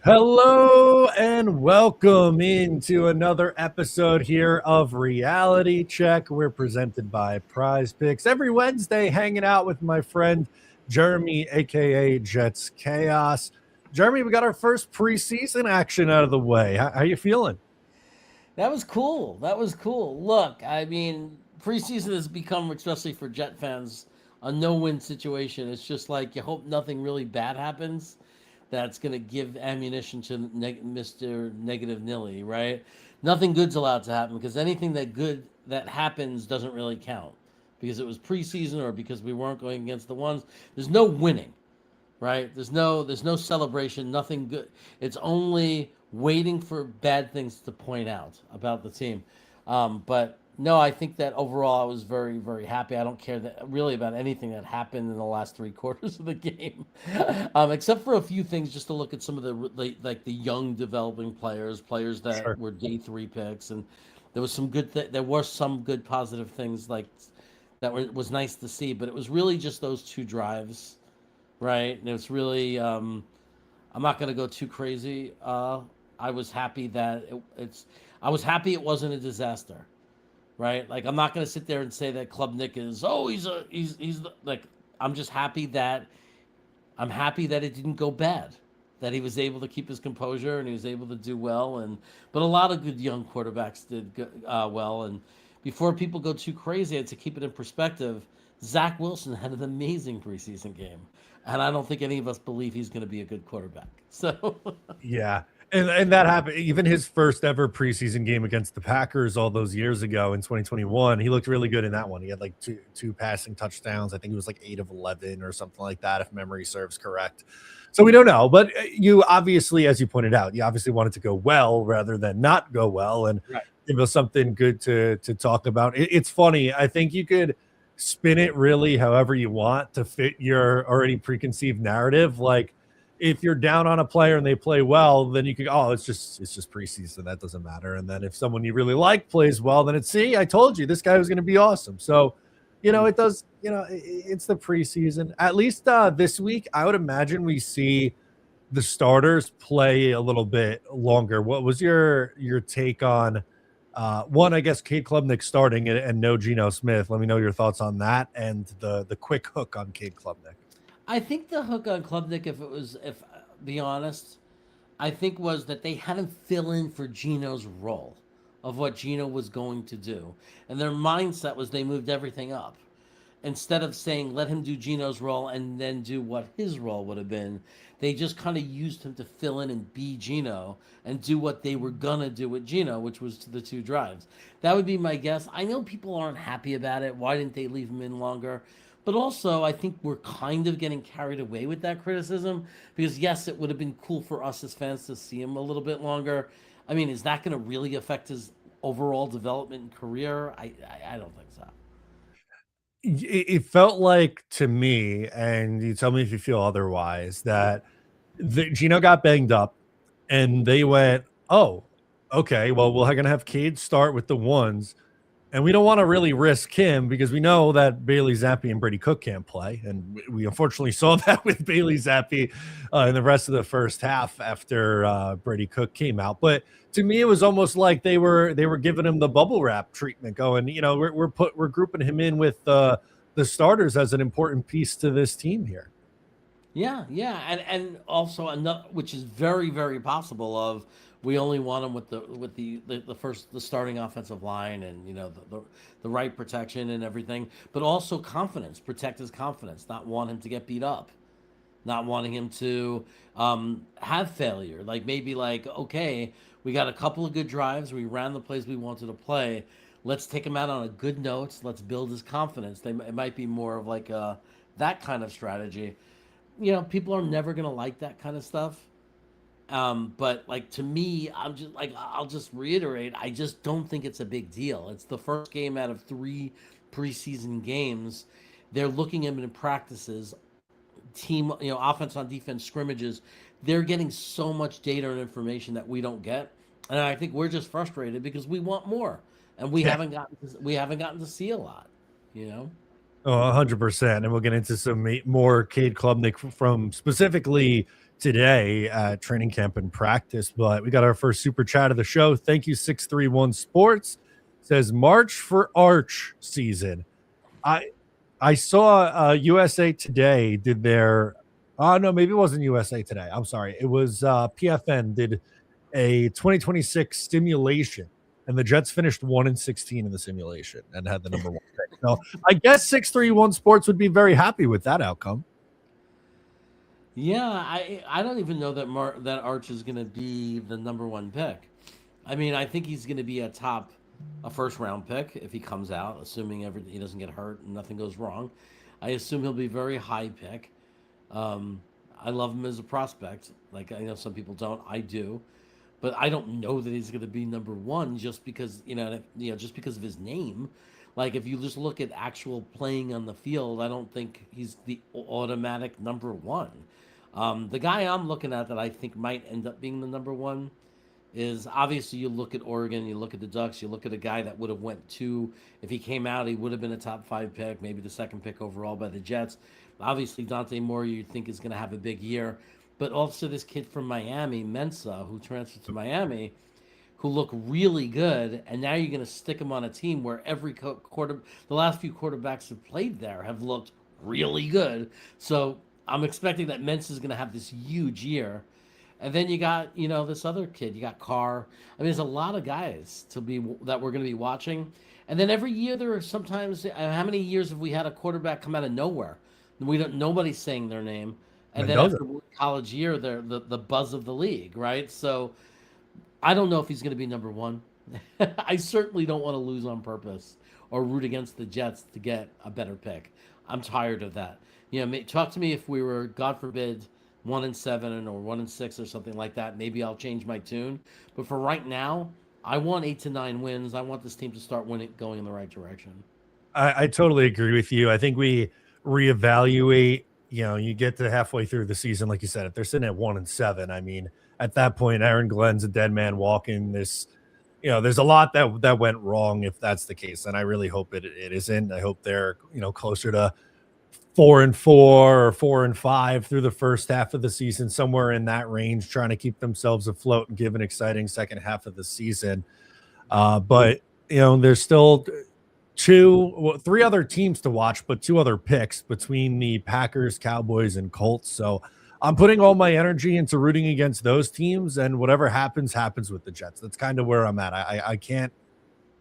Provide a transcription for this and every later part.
Hello and welcome into another episode here of Reality Check. We're presented by Prize Picks every Wednesday, hanging out with my friend Jeremy, aka Jets Chaos. Jeremy, we got our first preseason action out of the way. How you feeling? That was cool. That was cool. Look, I mean, preseason has become, especially for Jet fans, a no-win situation. It's just like you hope nothing really bad happens. That's going to give ammunition to Mr. Negative Nilly, right? Nothing good's allowed to happen because anything that good that happens doesn't really count because it was preseason or because we weren't going against the ones. There's no winning, right? There's no celebration, nothing good. It's only waiting for bad things to point out about the team. But no, I think that overall I was very very happy. I don't care that really about anything that happened in the last three quarters of the game, except for a few things. Just to look at some of the young developing players that Sure. were day 3 picks, and there was some good. There were some good positive things like was nice to see. But it was really just those 2 drives, right? And it's really I'm not going to go too crazy. I was happy that I was happy it wasn't a disaster, right? Like I'm not going to sit there and say that Klubnik is like I'm just happy that it didn't go bad, that he was able to keep his composure and he was able to do well. And but a lot of good young quarterbacks did well. And before people go too crazy, and to keep it in perspective, Zach Wilson had an amazing preseason game, and I don't think any of us believe he's going to be a good quarterback. So Yeah. And that happened. Even his first ever preseason game against the Packers all those years ago in 2021, he looked really good in that one. He had like two passing touchdowns. I think it was like 8 of 11 or something like that, if memory serves correct. So we don't know, but you obviously, as you pointed out, you obviously wanted to go well rather than not go well, and right. give us something good to talk about. It's funny. I think you could spin it really however you want to fit your already preconceived narrative. Like if you're down on a player and they play well, then you could, oh, it's just preseason, that doesn't matter. And then if someone you really like plays well, then it's, see, I told you this guy was going to be awesome. So it does, it's the preseason. At least this week, I would imagine we see the starters play a little bit longer. What was your take on one, I guess, Cade Klubnik starting and no Geno Smith? Let me know your thoughts on that and the quick hook on Cade Klubnik. I think the hook on Klubnik, if be honest, I think was that they had him fill in for Geno's role of what Geno was going to do, and their mindset was they moved everything up. Instead of saying let him do Geno's role and then do what his role would have been, they just kind of used him to fill in and be Geno and do what they were gonna do with Geno, which was the 2 drives. That would be my guess. I know people aren't happy about it. Why didn't they leave him in longer? But also, I think we're kind of getting carried away with that criticism because yes, it would have been cool for us as fans to see him a little bit longer. I mean, is that going to really affect his overall development and career? I don't think so. It felt like to me, and you tell me if you feel otherwise, that Gino got banged up, and they went, "Oh, okay. Well, we're going to have Cade start with the ones, and we don't want to really risk him because we know that Bailey Zappi and Brady Cook can't play, and we unfortunately saw that with Bailey Zappi in the rest of the first half after Brady Cook came out. But to me, it was almost like they were giving him the bubble wrap treatment, going, we're grouping him in with the starters as an important piece to this team here. Yeah, yeah, and also another, which is very very possible. Of we only want him with the starting offensive line and the right protection and everything, but also confidence, protect his confidence, not want him to get beat up, not wanting him to have failure. Like maybe like okay, we got a couple of good drives, we ran the plays we wanted to play. Let's take him out on a good note. Let's build his confidence. It might be more of like that kind of strategy. People are never gonna like that kind of stuff. But like to me, I'm just like I'll just reiterate, I just don't think it's a big deal. It's the first game out of 3 preseason games. They're looking at him in practices, team, offense on defense scrimmages. They're getting so much data and information that we don't get, and I think we're just frustrated because we want more, and Yeah. we haven't gotten to see a lot. You know. Oh, 100%. And we'll get into some more Cade Klubnik from specifically today at training camp and practice. But we got our first super chat of the show. Thank you, 631 Sports. Says March for Arch season. I saw USA Today did their no, maybe it wasn't USA Today. I'm sorry. It was PFN did a 2026 simulation, and the Jets finished 1-16 in the simulation and had the number one pick. So I guess 631 Sports would be very happy with that outcome. Yeah, I don't even know that that Arch is going to be the number one pick. I mean, I think he's going to be a first round pick if he comes out, assuming he doesn't get hurt and nothing goes wrong. I assume he'll be very high pick. I love him as a prospect. Like I know some people don't, I do, but I don't know that he's going to be number one just because just because of his name. Like if you just look at actual playing on the field, I don't think he's the automatic number one. The guy I'm looking at that I think might end up being the number one is obviously you look at Oregon, you look at the Ducks, you look at a guy that would have went to, if he came out, he would have been a top 5 pick, maybe the second pick overall by the Jets. Obviously Dante Moore you'd think is going to have a big year, but also this kid from Miami, Mensa, who transferred to Miami, who look really good, and now you're going to stick him on a team where every the last few quarterbacks who played there have looked really good. So I'm expecting that Mensa is going to have this huge year. And then you got, this other kid. You got Carr. I mean, there's a lot of guys that we're going to be watching. And then every year there are sometimes, how many years have we had a quarterback come out of nowhere? Nobody's saying their name. And then after college year, they're the buzz of the league, right? So I don't know if he's going to be number one. I certainly don't want to lose on purpose or root against the Jets to get a better pick. I'm tired of that. Talk to me if we were, God forbid, 1-7 or 1-6 or something like that. Maybe I'll change my tune. But for right now, I want 8 to 9 wins. I want this team to start going in the right direction. I totally agree with you. I think we reevaluate. You get to halfway through the season, like you said, if they're sitting at 1-7, I mean, at that point, Aaron Glenn's a dead man walking. There's a lot that went wrong if that's the case, and I really hope it isn't. I hope they're closer to 4-4 or 4-5 through the first half of the season, somewhere in that range, trying to keep themselves afloat and give an exciting second half of the season. But there's still 3 other teams to watch, but 2 other picks between the Packers, Cowboys, and Colts. So I'm putting all my energy into rooting against those teams, and whatever happens with the Jets. That's kind of where I'm at. I can't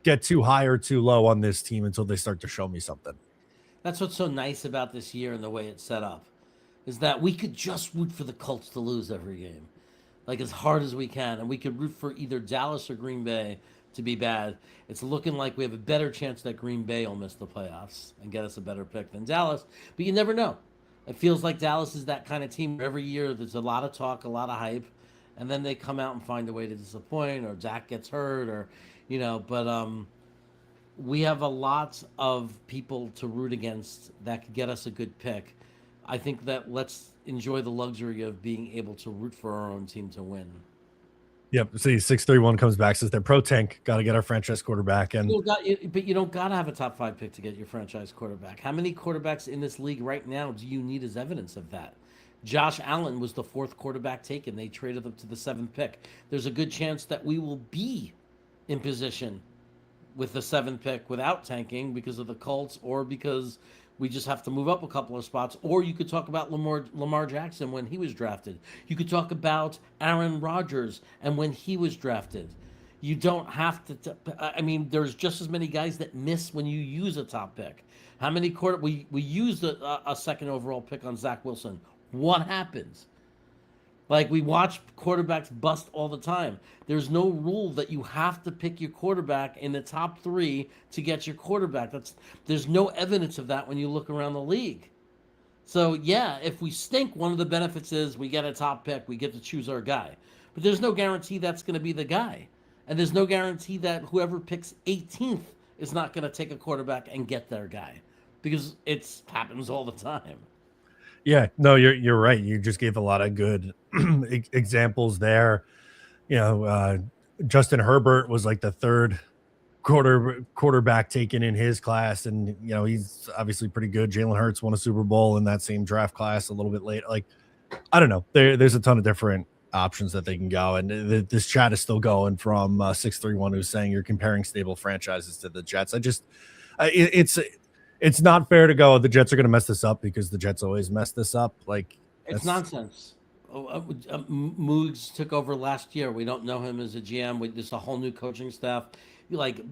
get too high or too low on this team until they start to show me something. That's what's so nice about this year and the way it's set up, is that we could just root for the Colts to lose every game, like as hard as we can, and we could root for either Dallas or Green Bay to be bad. It's looking like we have a better chance that Green Bay will miss the playoffs and get us a better pick than Dallas, but you never know. It feels like Dallas is that kind of team where every year there's a lot of talk, a lot of hype, and then they come out and find a way to disappoint, or Dak gets hurt, or but we have a lot of people to root against that could get us a good pick. I think that let's enjoy the luxury of being able to root for our own team to win. Yep. See, 631 comes back, says they're pro tank. Got to get our franchise quarterback. And but you don't got to have a top 5 pick to get your franchise quarterback. How many quarterbacks in this league right now do you need as evidence of that? Josh Allen was the 4th quarterback taken. They traded him to the 7th pick. There's a good chance that we will be in position with the 7th pick without tanking because of the Colts, or because we just have to move up a couple of spots. Or you could talk about Lamar Jackson when he was drafted. You could talk about Aaron Rodgers and when he was drafted. You don't have to. I mean, there's just as many guys that miss when you use a top pick. How many we used a second overall pick on Zach Wilson? What happens? Like, we watch quarterbacks bust all the time. There's no rule that you have to pick your quarterback in the top 3 to get your quarterback. There's no evidence of that when you look around the league. So, yeah, if we stink, one of the benefits is we get a top pick. We get to choose our guy. But there's no guarantee that's going to be the guy. And there's no guarantee that whoever picks 18th is not going to take a quarterback and get their guy, because it happens all the time. Yeah, no, you're right. You just gave a lot of good examples there. Justin Herbert was like the 3rd quarterback taken in his class, and he's obviously pretty good. Jalen Hurts won a Super Bowl in that same draft class a little bit late. Like, I don't know. There's a ton of different options that they can go, and this chat is still going from 631 who's saying you're comparing stable franchises to the Jets. It's not fair to go. The Jets are going to mess this up because the Jets always mess this up. Like It's nonsense. Moods took over last year. We don't know him as a GM. There's a whole new coaching staff. You like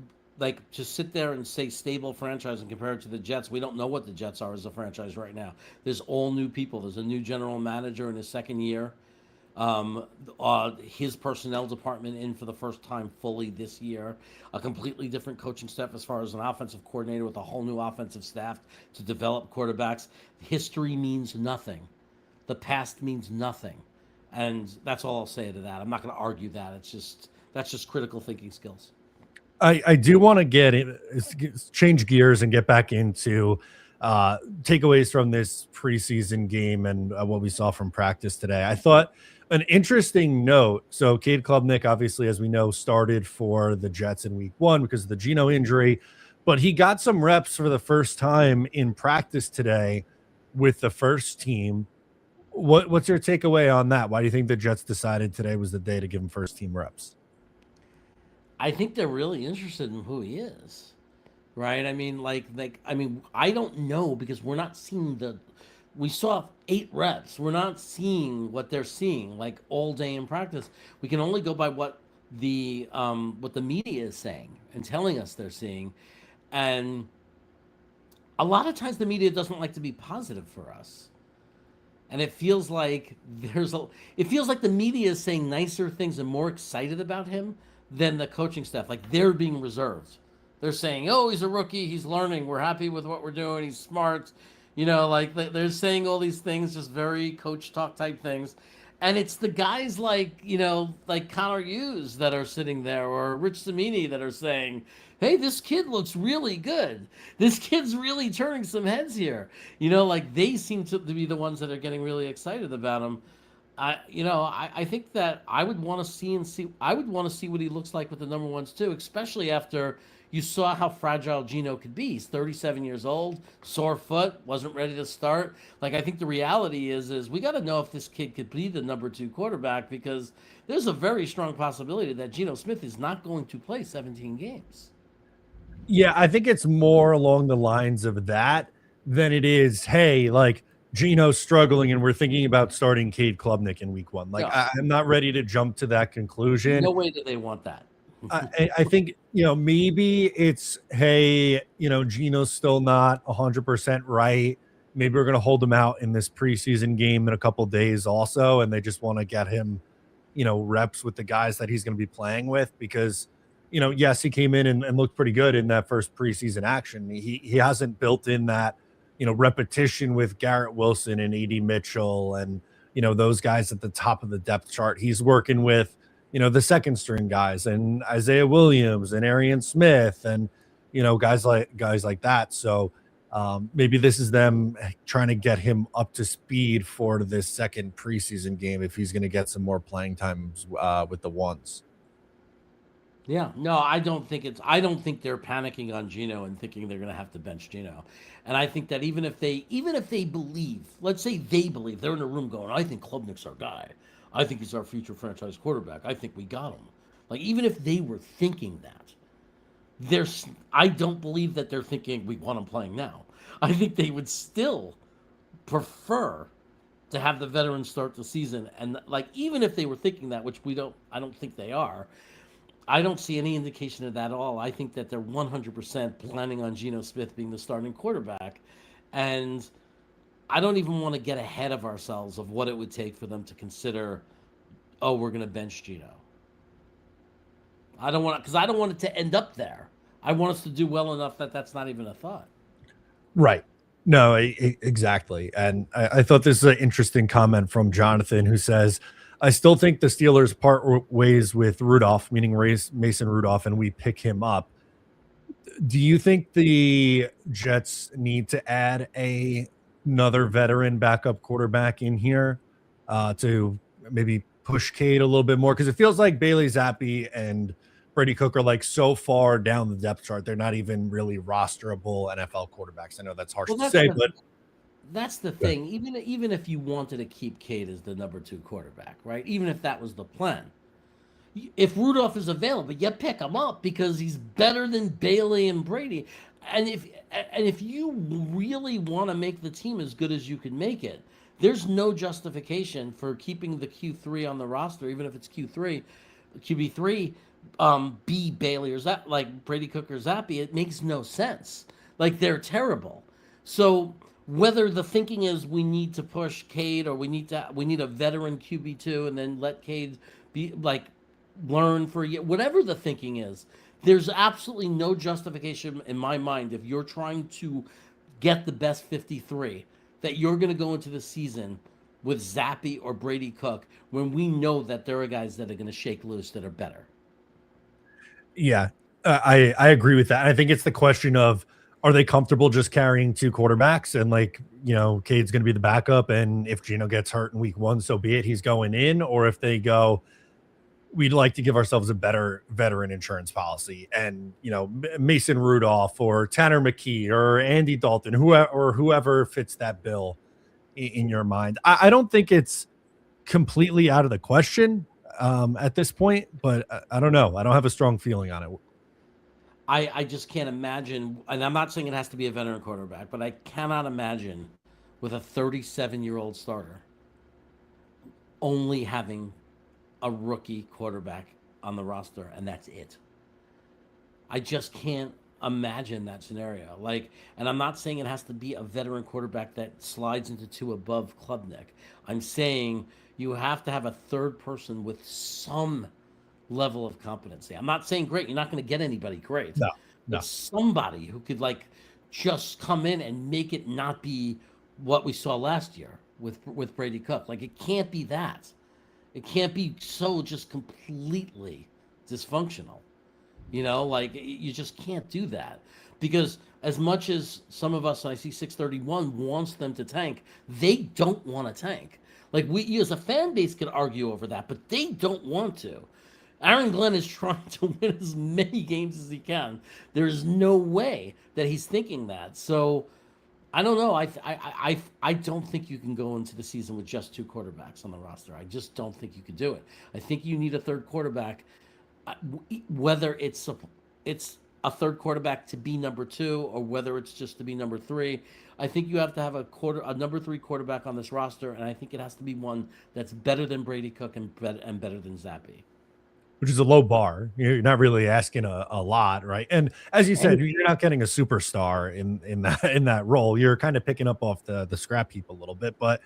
just sit there and say stable franchise and compare it to the Jets. We don't know what the Jets are as a franchise right now. There's all new people. There's a new general manager in his second year. His personnel department in for the first time fully this year. A completely different coaching staff as far as an offensive coordinator with a whole new offensive staff to develop quarterbacks. History means nothing. The past means nothing. And that's all I'll say to that. I'm not going to argue that. That's just critical thinking skills. I do want to change gears and get back into takeaways from this preseason game and what we saw from practice today. I thought an interesting note. So Cade Klubnik, obviously, as we know, started for the Jets in week 1 because of the Geno injury, but he got some reps for the first time in practice today with the first team. What's your takeaway on that? Why do you think the Jets decided today was the day to give him first team reps? I think they're really interested in who he is, right? I mean, I don't know because we're not seeing we saw 8 reps. We're not seeing what they're seeing like all day in practice. We can only go by what the media is saying and telling us they're seeing. And a lot of times the media doesn't like to be positive for us. And it feels like the media is saying nicer things and more excited about him than the coaching staff. Like they're being reserved. They're saying, "Oh, he's a rookie. He's learning. We're happy with what we're doing. He's smart." Like they're saying all these things, just very coach talk type things. And it's the guys like Connor Hughes that are sitting there, or Rich Cimini that are saying, "Hey, this kid looks really good. This kid's really turning some heads here." Like they seem to be the ones that are getting really excited about him. I think that I would want to see what he looks like with the number ones too, especially after you saw how fragile Geno could be. He's 37 years old, sore foot, wasn't ready to start. Like I think the reality is we got to know if this kid could be the number 2 quarterback because there's a very strong possibility that Geno Smith is not going to play 17 games. Yeah, I think it's more along the lines of that than it is, hey, like Geno's struggling and we're thinking about starting Cade Klubnik in week 1. Like I'm not ready to jump to that conclusion. No way do they want that. I think, maybe it's, hey, Geno's still not 100% right. Maybe we're going to hold him out in this preseason game in a couple of days also. And they just want to get him, reps with the guys that he's going to be playing with because, yes, he came in and looked pretty good in that first preseason action. He hasn't built in that, repetition with Garrett Wilson and A.D. Mitchell and, those guys at the top of the depth chart. He's working with, the second string guys and Isaiah Williams and Arian Smith and, guys like that. So maybe this is them trying to get him up to speed for this second preseason game if he's going to get some more playing times with the ones. Yeah, no, I don't think they're panicking on Geno and thinking they're going to have to bench Geno. And I think that even if they believe, let's say they believe, they're in a room going, "I think Klubnik's our guy. I think he's our future franchise quarterback. I think we got him." Like even if they were thinking that, I don't believe that they're thinking we want him playing now. I think they would still prefer to have the veterans start the season. And like even if they were thinking that, which I don't think they are. I don't see any indication of that at all. I think that they're 100% planning on Geno Smith being the starting quarterback. And I don't even want to get ahead of ourselves of what it would take for them to consider, "Oh, we're going to bench Geno." I don't want it to end up there. I want us to do well enough that that's not even a thought. Right. No, exactly. And I thought this is an interesting comment from Jonathan who says, "I still think the Steelers part ways with Rudolph, meaning Mason Rudolph, and we pick him up." Do you think the Jets need to add another veteran backup quarterback in here to maybe push Cade a little bit more? Because it feels like Bailey Zappi and Brady Cook are like so far down the depth chart. They're not even really rosterable NFL quarterbacks. I know that's harsh to say, but that's the Yeah. thing. Even if you wanted to keep Cade as the number 2 quarterback, right? Even if that was the plan, if Rudolph is available, you pick him up because he's better than Bailey and Brady. And if you really want to make the team as good as you can make it, there's no justification for keeping the Q3 on the roster, even if it's QB3, B Bailey or Zapp, like Brady Cook or Zappy. It makes no sense. Like they're terrible. So whether the thinking is we need to push Cade or we need a veteran QB2 and then let Cade be like learn for a year, whatever the thinking is, there's absolutely no justification in my mind if you're trying to get the best 53 that you're going to go into the season with Zappy or Brady Cook when we know that there are guys that are going to shake loose that are better. Yeah, I agree with that. I think it's the question of, are they comfortable just carrying 2 quarterbacks and like, Cade's going to be the backup, and if Gino gets hurt in week 1, so be it, he's going in, or if they go, we'd like to give ourselves a better veteran insurance policy, and Mason Rudolph or Tanner McKee or Andy Dalton, whoever fits that bill in your mind. I don't think it's completely out of the question at this point, but I don't know. I don't have a strong feeling on it. I just can't imagine, and I'm not saying it has to be a veteran quarterback, but I cannot imagine with a 37-year-old starter only having a rookie quarterback on the roster, and that's it. I just can't imagine that scenario. And I'm not saying it has to be a veteran quarterback that slides into 2 above Klubnik. I'm saying you have to have a third person with some level of competency. I'm not saying great. You're not going to get anybody great. No. But somebody who could just come in and make it not be what we saw last year with Brady Cook. It can't be that. It can't be so just completely dysfunctional. You just can't do that. Because as much as some of us, I see 631, wants them to tank, they don't want to tank. We as a fan base could argue over that, but they don't want to. Aaron Glenn is trying to win as many games as he can. There's no way that he's thinking that. So I don't know. I don't think you can go into the season with just 2 quarterbacks on the roster. I just don't think you could do it. I think you need a third quarterback, whether it's a third quarterback to be number 2 or whether it's just to be number 3. I think you have to have a number 3 quarterback on this roster, and I think it has to be one that's better than Brady Cook and better than Zappy. Which is a low bar. You're not really asking a lot, right? And as you said, you're not getting a superstar in that role. You're kind of picking up off the scrap heap a little bit, but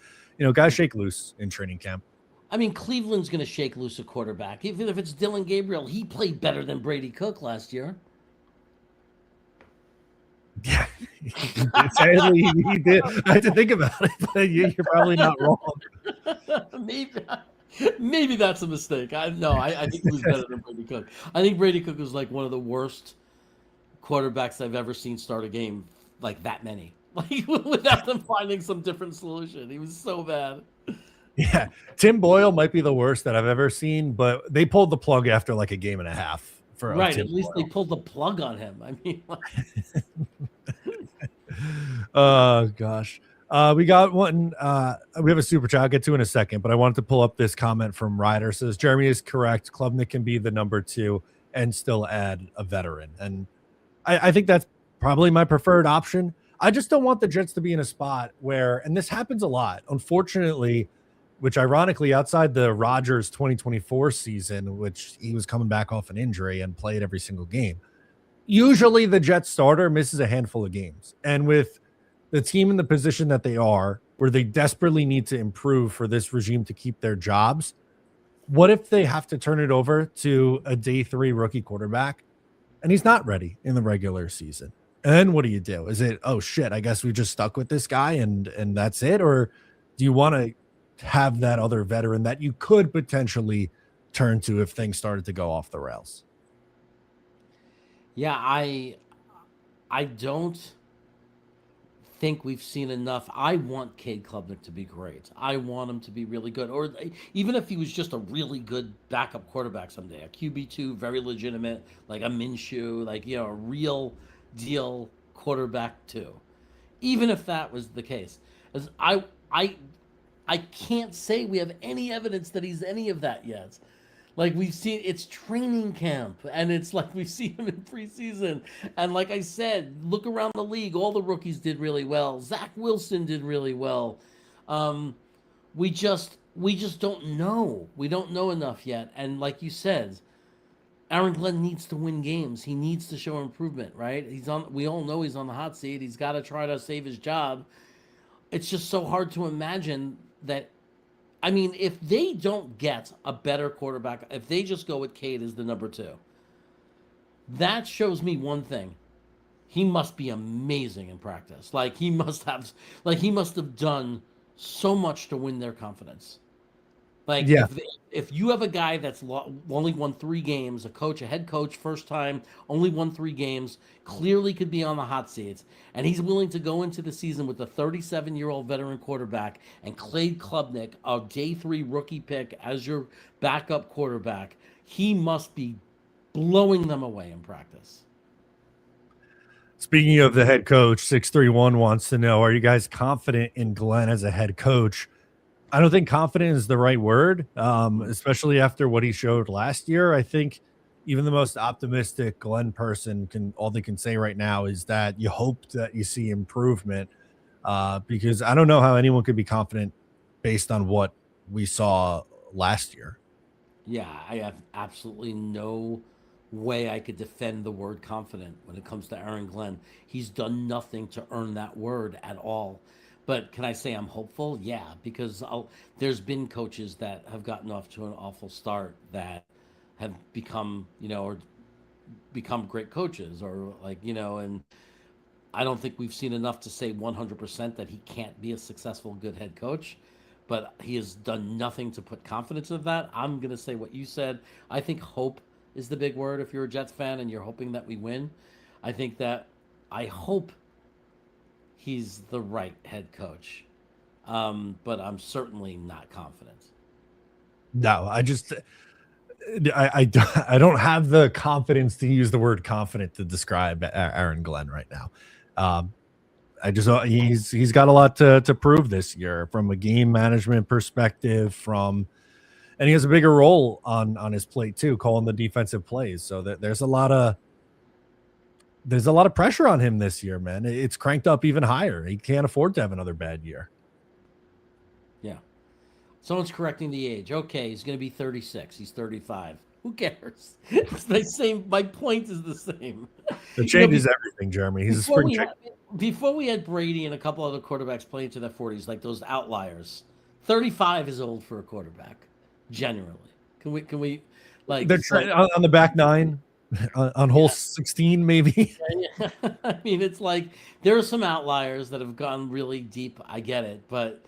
guys shake loose in training camp. I mean, Cleveland's going to shake loose a quarterback. Even if it's Dylan Gabriel, he played better than Brady Cook last year. Yeah, sadly he did. I had to think about it, but you're probably not wrong. Maybe that's a mistake. I think he was better than Brady Cook. I think Brady Cook was one of the worst quarterbacks I've ever seen start a game that many. Without them finding some different solution. He was so bad. Yeah. Tim Boyle might be the worst that I've ever seen, but they pulled the plug after a game and a half. Right. At least they pulled the plug on him. I mean, oh gosh. We got one. We have a super chat I'll get to in a second, but I wanted to pull up this comment from Ryder. It says Jeremy is correct. Klubnik can be the number 2 and still add a veteran. And I think that's probably my preferred option. I just don't want the Jets to be in a spot where, and this happens a lot, unfortunately, which ironically outside the Rodgers 2024 season, which he was coming back off an injury and played every single game. Usually the Jets starter misses a handful of games. And with the team in the position that they are, where they desperately need to improve for this regime to keep their jobs, what if they have to turn it over to a day 3 rookie quarterback and he's not ready in the regular season? And then what do you do? Is it, oh shit, I guess we just stuck with this guy and that's it? Or do you want to have that other veteran that you could potentially turn to if things started to go off the rails? Yeah, I don't think we've seen enough. I want Cade Klubnik to be great. I want him to be really good. Or even if he was just a really good backup quarterback someday, a QB2, very legitimate, like a Minshew, a real deal quarterback too. Even if that was the case. As I can't say we have any evidence that he's any of that yet. Like we've seen, it's training camp, and it's like we've seen him in preseason. And like I said, look around the league; all the rookies did really well. Zach Wilson did really well. Um, we just don't know. We don't know enough yet. And like you said, Aaron Glenn needs to win games. He needs to show improvement, right? He's on. We all know he's on the hot seat. He's got to try to save his job. It's just so hard to imagine that. I mean, if they don't get a better quarterback, if they just go with Cade as the number two, that shows me one thing. He must be amazing in practice. Like he must have done so much to win their confidence. Like Yeah. if you have a guy that's only won 3 games, a head coach, first time, only won 3 games, clearly could be on the hot seats, and he's willing to go into the season with a 37-year-old veteran quarterback and Cade Klubnik, a day 3 rookie pick, as your backup quarterback, he must be blowing them away in practice. Speaking of the head coach, 631 wants to know, are you guys confident in Glenn as a head coach? I don't think confident is the right word, especially after what he showed last year. I think even the most optimistic Glenn person all they can say right now is that you hope that you see improvement, because I don't know how anyone could be confident based on what we saw last year. Yeah, I have absolutely no way I could defend the word confident when it comes to Aaron Glenn. He's done nothing to earn that word at all. But can I say I'm hopeful? Yeah, because there's been coaches that have gotten off to an awful start that have become, or become great coaches, or and I don't think we've seen enough to say 100% that he can't be a successful, good head coach. But he has done nothing to put confidence in that. I'm going to say what you said. I think hope is the big word if you're a Jets fan and you're hoping that we win. I hope he's the right head coach. But I'm certainly not confident. No, I don't have the confidence to use the word confident to describe Aaron Glenn right now. He's got a lot to prove this year from a game management perspective, and he has a bigger role on his plate too, calling the defensive plays. So there's a lot of pressure on him this year, man. It's cranked up even higher. He can't afford to have another bad year. Yeah. Someone's correcting the age. Okay, he's going to be 36. He's 35. Who cares? It's the same. My point is the same. It changes everything, Jeremy. He's a spring chicken. Before we had Brady and a couple other quarterbacks playing to their 40s, like those outliers, 35 is old for a quarterback, generally. Can we like they're on the back nine on hole 16, maybe? Yeah. I mean, it's like there are some outliers that have gone really deep. I get it, but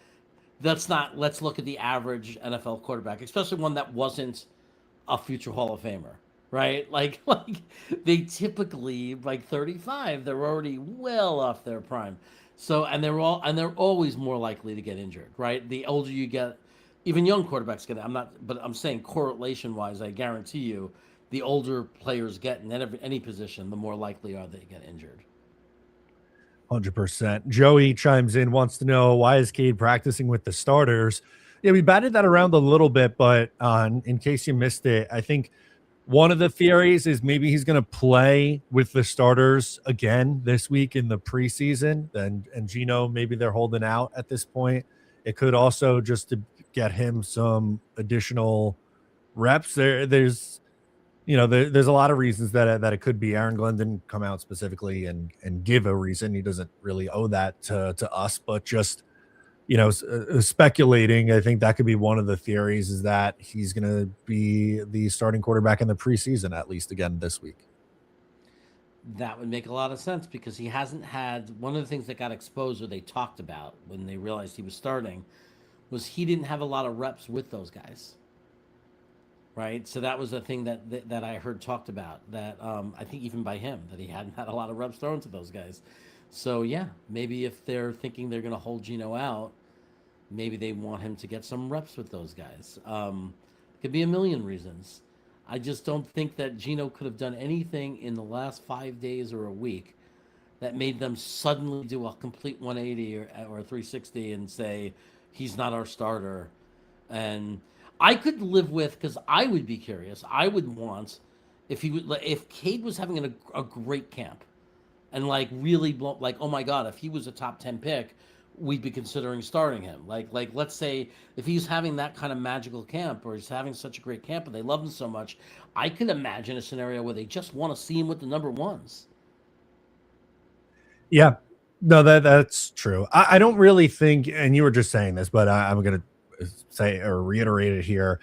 let's look at the average NFL quarterback, especially one that wasn't a future Hall of Famer. Right? Like they typically, like 35, they're already well off their prime. So they're always more likely to get injured, right? The older you get, even young quarterbacks get it. But I'm saying correlation wise, I guarantee you, the older players get in any position, the more likely are they to get injured. 100%. Joey chimes in, wants to know, why is Cade practicing with the starters? Yeah, we batted that around a little bit, but in case you missed it, I think one of the theories is maybe he's going to play with the starters again this week in the preseason. And Gino, maybe they're holding out at this point. It could also just to get him some additional reps. There's a lot of reasons that it could be. Aaron Glenn didn't come out specifically and give a reason. He doesn't really owe that to us, but just speculating, I think that could be one of the theories, is that he's going to be the starting quarterback in the preseason, at least again this week. That would make a lot of sense because he hasn't had, one of the things that got exposed or they talked about when they realized he was starting was he didn't have a lot of reps with those guys. Right. So that was the thing that I heard talked about, that I think even by him, that he hadn't had a lot of reps thrown to those guys. So, yeah, maybe if they're thinking they're going to hold Gino out, maybe they want him to get some reps with those guys. Could be a million reasons. I just don't think that Gino could have done anything in the last 5 days or a week that made them suddenly do a complete 180 or 360 and say he's not our starter. And I could live with, because I would be curious. I would want if Cade was having a great camp and like really like, oh my god, if he was a top 10 pick, we'd be considering starting him. Like let's say if he's having that kind of magical camp, or he's having such a great camp and they love him so much, I could imagine a scenario where they just want to see him with the number ones. Yeah, no, that's true. I don't really think, and you were just saying this, but I'm going to say or reiterate it here.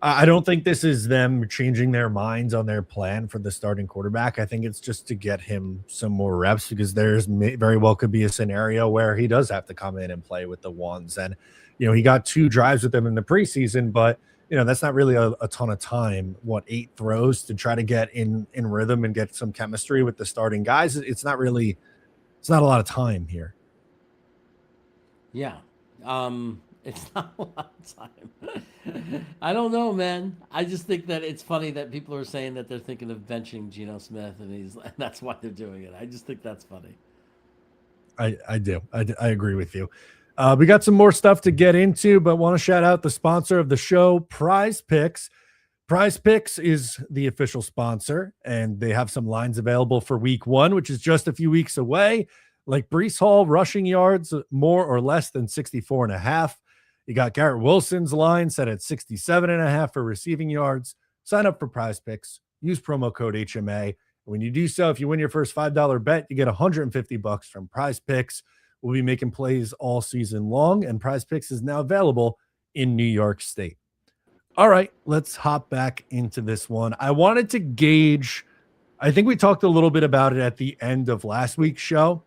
I don't think this is them changing their minds on their plan for the starting quarterback. I think it's just to get him some more reps, because there's very well could be a scenario where he does have to come in and play with the ones. And, he got 2 drives with them in the preseason, but, that's not really a ton of time. What, 8 throws to try to get in rhythm and get some chemistry with the starting guys? It's not a lot of time here. Yeah. It's not a lot of time. I don't know, man. I just think that it's funny that people are saying that they're thinking of benching Geno Smith, and that's why they're doing it. I just think that's funny. I do. I agree with you. We got some more stuff to get into, but want to shout out the sponsor of the show, Prize Picks. Prize Picks is the official sponsor, and they have some lines available for week 1, which is just a few weeks away, like Breece Hall rushing yards more or less than 64.5. You got Garrett Wilson's line set at 67.5 for receiving yards. Sign up for Prize Picks. Use promo code HMA. When you do so, if you win your first $5 bet, you get $150 from Prize Picks. We'll be making plays all season long, and Prize Picks is now available in New York State. All right, let's hop back into this one. I wanted to gauge, I think we talked a little bit about it at the end of last week's show,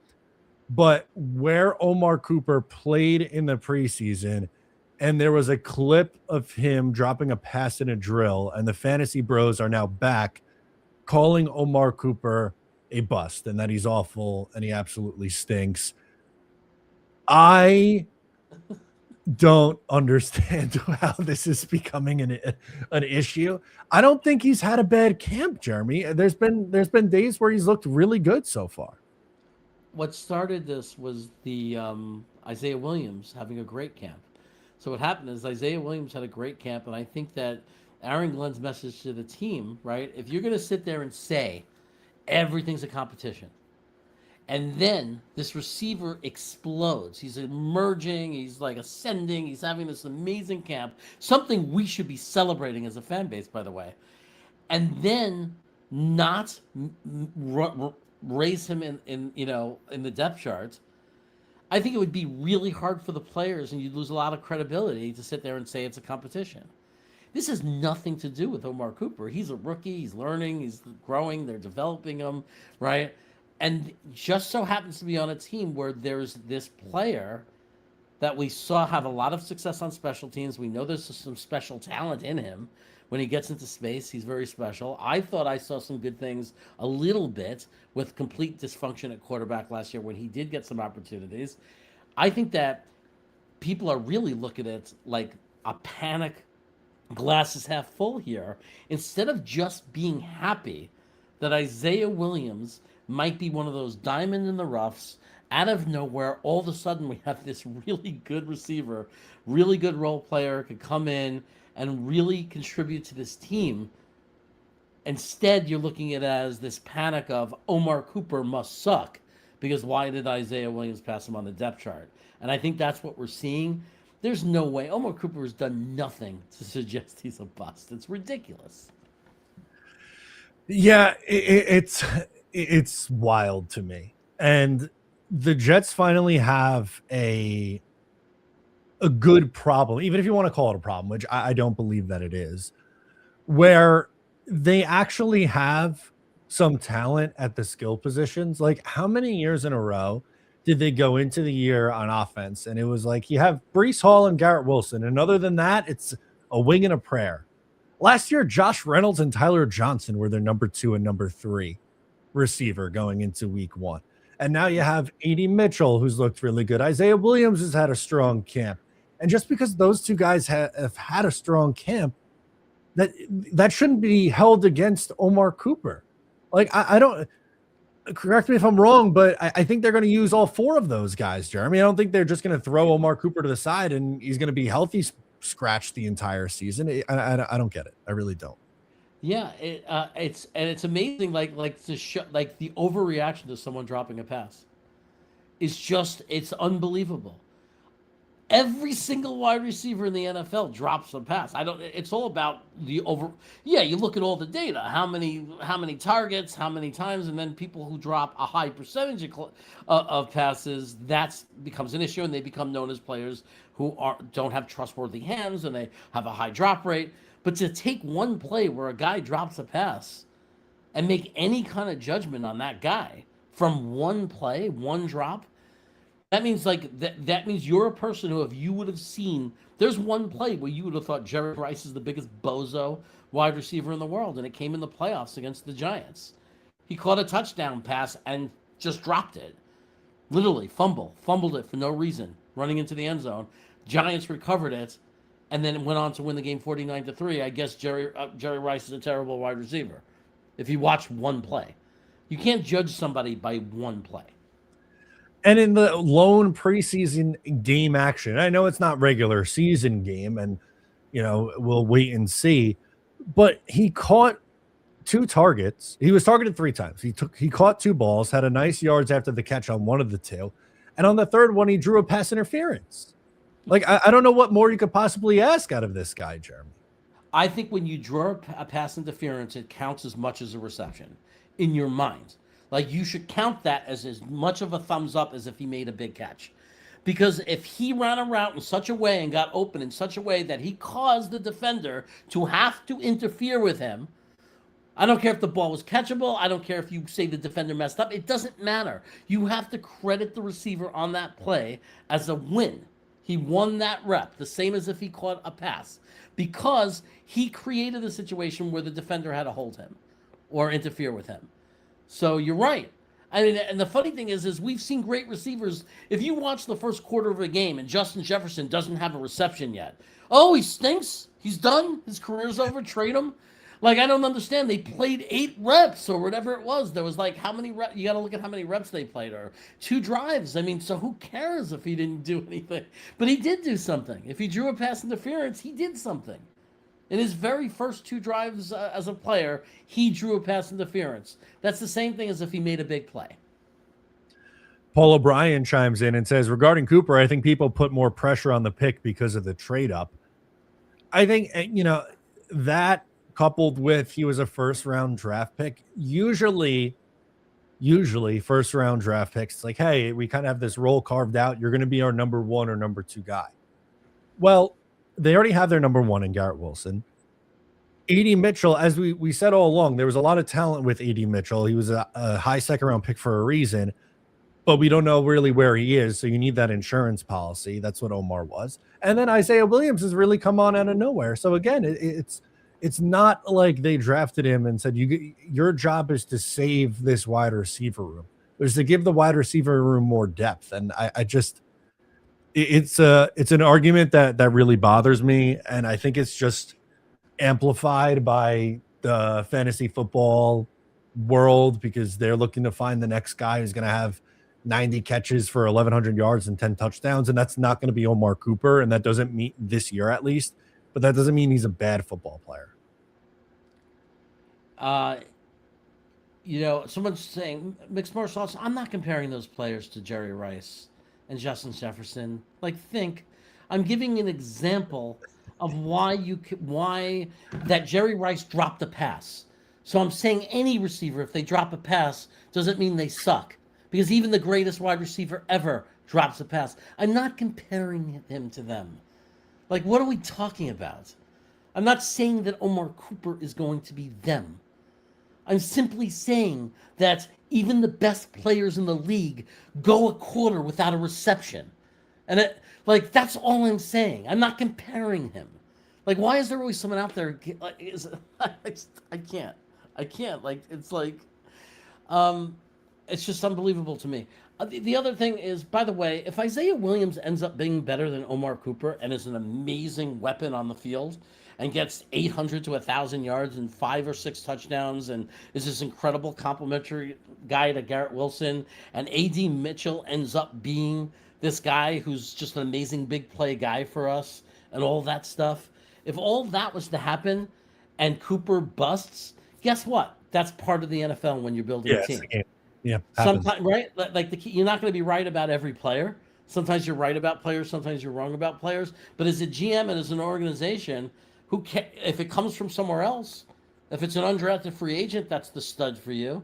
but where Omar Cooper played in the preseason, and there was a clip of him dropping a pass in a drill, and the Fantasy Bros are now back calling Omar Cooper a bust and that he's awful and he absolutely stinks. I don't understand how this is becoming an issue. I don't think he's had a bad camp, Jeremy. There's been days where he's looked really good so far. What started this was the Isaiah Williams having a great camp. So what happened is Isaiah Williams had a great camp, and I think that Aaron Glenn's message to the team, right? If you're going to sit there and say everything's a competition, and then this receiver explodes. He's emerging. He's like ascending. He's having this amazing camp, something we should be celebrating as a fan base, by the way. And then not raise him in the depth chart. I think it would be really hard for the players, and you'd lose a lot of credibility to sit there and say it's a competition. This has nothing to do with Omar Cooper. He's a rookie. He's learning. He's growing. They're developing him, right? And just so happens to be on a team where there's this player that we saw have a lot of success on special teams. We know there's some special talent in him. When he gets into space, he's very special. I thought I saw some good things a little bit with complete dysfunction at quarterback last year when he did get some opportunities. I think that people are really looking at like a panic, glass is half full here, instead of just being happy that Isaiah Williams might be one of those diamond in the roughs. Out of nowhere, all of a sudden we have this really good receiver, really good role player, could come in and really contribute to this team. Instead, you're looking at it as this panic of Omar Cooper must suck, because why did Isaiah Williams pass him on the depth chart? And I think that's what we're seeing. There's no way. Omar Cooper has done nothing to suggest he's a bust. It's ridiculous. Yeah, it's wild to me. And the Jets finally have a good problem, even if you want to call it a problem, which I don't believe that it is, where they actually have some talent at the skill positions. Like, how many years in a row did they go into the year on offense and it was like you have Breece Hall and Garrett Wilson, and other than that, it's a wing and a prayer? Last year, Josh Reynolds and Tyler Johnson were their number 2 and number 3 receiver going into week 1. And now you have A.D. Mitchell, who's looked really good. Isaiah Williams has had a strong camp. And just because those two guys have had a strong camp, that shouldn't be held against Omar Cooper. Like, I don't Correct me if I'm wrong, but I think they're going to use all four of those guys, Jeremy. I don't think they're just going to throw Omar Cooper to the side and he's going to be healthy scratch the entire season. I don't get it. I really don't. Yeah, it's amazing. Like to like the overreaction to someone dropping a pass. It's unbelievable. Every single wide receiver in the NFL drops a pass. I don't. It's all about the over. Yeah, you look at all the data. How many targets, how many times, and then people who drop a high percentage of passes. That becomes an issue, and they become known as players who don't have trustworthy hands, and they have a high drop rate. But to take one play where a guy drops a pass and make any kind of judgment on that guy from one play, one drop, that means that means you're a person who, if you would have seen, there's one play where you would have thought Jerry Rice is the biggest bozo wide receiver in the world, and it came in the playoffs against the Giants. He caught a touchdown pass and just dropped it. Literally, fumbled it for no reason, running into the end zone. Giants recovered it, and then went on to win the game 49-3. I guess Jerry Rice is a terrible wide receiver. If you watch one play, you can't judge somebody by one play. And in the lone preseason game action, I know it's not regular season game, and we'll wait and see. But he caught 2 targets. He was targeted 3 times. He caught 2 balls, had a nice yards after the catch on one of the 2, and on the third one, he drew a pass interference. Like I don't know what more you could possibly ask out of this guy, Jeremy. I think when you draw a pass interference, it counts as much as a reception in your mind. Like, you should count that as much of a thumbs up as if he made a big catch. Because if he ran a route in such a way and got open in such a way that he caused the defender to have to interfere with him, I don't care if the ball was catchable. I don't care if you say the defender messed up. It doesn't matter. You have to credit the receiver on that play as a win. He won that rep, the same as if he caught a pass, because he created a situation where the defender had to hold him or interfere with him. So you're right. I mean, and the funny thing is we've seen great receivers. If you watch the first quarter of a game and Justin Jefferson doesn't have a reception yet, oh, he stinks. He's done. His career's over. Trade him. Like, I don't understand. They played 8 reps or whatever it was. There was like, how many reps? You got to look at how many reps they played, or 2 drives. I mean, so who cares if he didn't do anything? But he did do something. If he drew a pass interference, he did something. In his very first 2 drives as a player, he drew a pass interference. That's the same thing as if he made a big play. Paul O'Brien chimes in and says, regarding Cooper, I think people put more pressure on the pick because of the trade up. I think, that coupled with he was a first-round draft pick, usually first-round draft picks, like, hey, we kind of have this role carved out. You're going to be our number 1 or number 2 guy. Well, they already have their number 1 in Garrett Wilson. A.D. Mitchell, as we said all along, there was a lot of talent with A.D. Mitchell. He was a high second-round pick for a reason, but we don't know really where he is, so you need that insurance policy. That's what Omar was. And then Isaiah Williams has really come on out of nowhere. So, again, it's not like they drafted him and said, your job is to save this wide receiver room. It was to give the wide receiver room more depth. And it's an argument that really bothers me, and I think it's just amplified by the fantasy football world, because they're looking to find the next guy who's going to have 90 catches for 1,100 yards and 10 touchdowns, and that's not going to be Omar Cooper, and that doesn't mean this year at least, but that doesn't mean he's a bad football player. Someone's saying mixed martial arts. I'm not comparing those players to Jerry Rice and Justin Jefferson. I'm giving an example of why that Jerry Rice dropped a pass. So I'm saying any receiver, if they drop a pass, doesn't mean they suck, because even the greatest wide receiver ever drops a pass. I'm not comparing him to them. Like, what are we talking about? I'm not saying that Omar Cooper is going to be them. I'm simply saying that even the best players in the league go a quarter without a reception. And that's all I'm saying. I'm not comparing him. Like, why is there always someone out there? I can't. It's just unbelievable to me. The other thing is, by the way, if Isaiah Williams ends up being better than Omar Cooper and is an amazing weapon on the field, and gets 800 to 1,000 yards and 5 or 6 touchdowns and is this incredible complimentary guy to Garrett Wilson. And A.D. Mitchell ends up being this guy who's just an amazing big play guy for us and all that stuff. If all that was to happen and Cooper busts, guess what? That's part of the NFL when you're building a team. Yeah, sometimes, right? Like you're not going to be right about every player. Sometimes you're right about players. Sometimes you're wrong about players. But as a GM and as an organization, if it comes from somewhere else, if it's an undrafted free agent, that's the stud for you.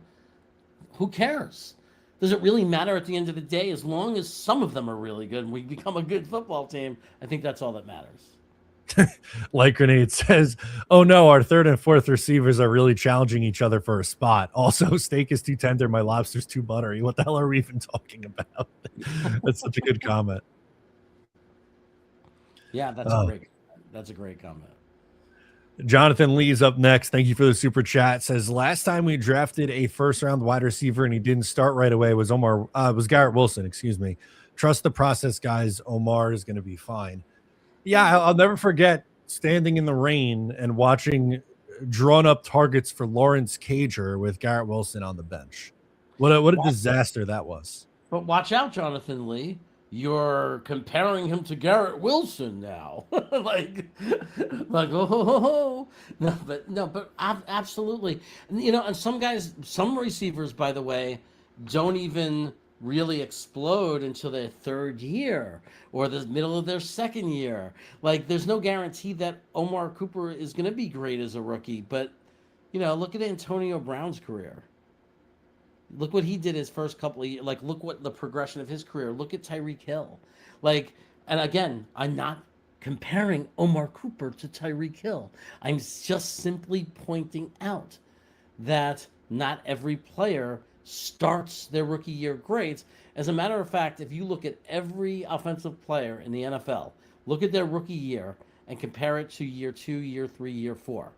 Who cares? Does it really matter at the end of the day? As long as some of them are really good and we become a good football team, I think that's all that matters. Like Grenade says, oh no, our third and fourth receivers are really challenging each other for a spot. Also, steak is too tender, my lobster's too buttery. What the hell are we even talking about? That's such a good comment. Yeah, that's a great comment. Jonathan Lee's up next. Thank you for the super chat. Says last time we drafted a first round wide receiver and he didn't start right away was Garrett Wilson, excuse me. Trust the process, guys. Omar is going to be fine. Yeah, I'll never forget standing in the rain and watching drawn up targets for Lawrence Cager with Garrett Wilson on the bench. What a disaster that was. But watch out, Jonathan Lee. You're comparing him to Garrett Wilson now. like oh. No, but absolutely. And some receivers, by the way, don't even really explode until their third year or the middle of their second year. Like, there's no guarantee that Omar Cooper is going to be great as a rookie. But, look at Antonio Brown's career. Look what he did his first couple of years. Like, look what the progression of his career. Look at Tyreek Hill. Like, and again, I'm not comparing Omar Cooper to Tyreek Hill. I'm just simply pointing out that not every player starts their rookie year great. As a matter of fact, if you look at every offensive player in the NFL, look at their rookie year and compare it to year 2, year 3, year 4.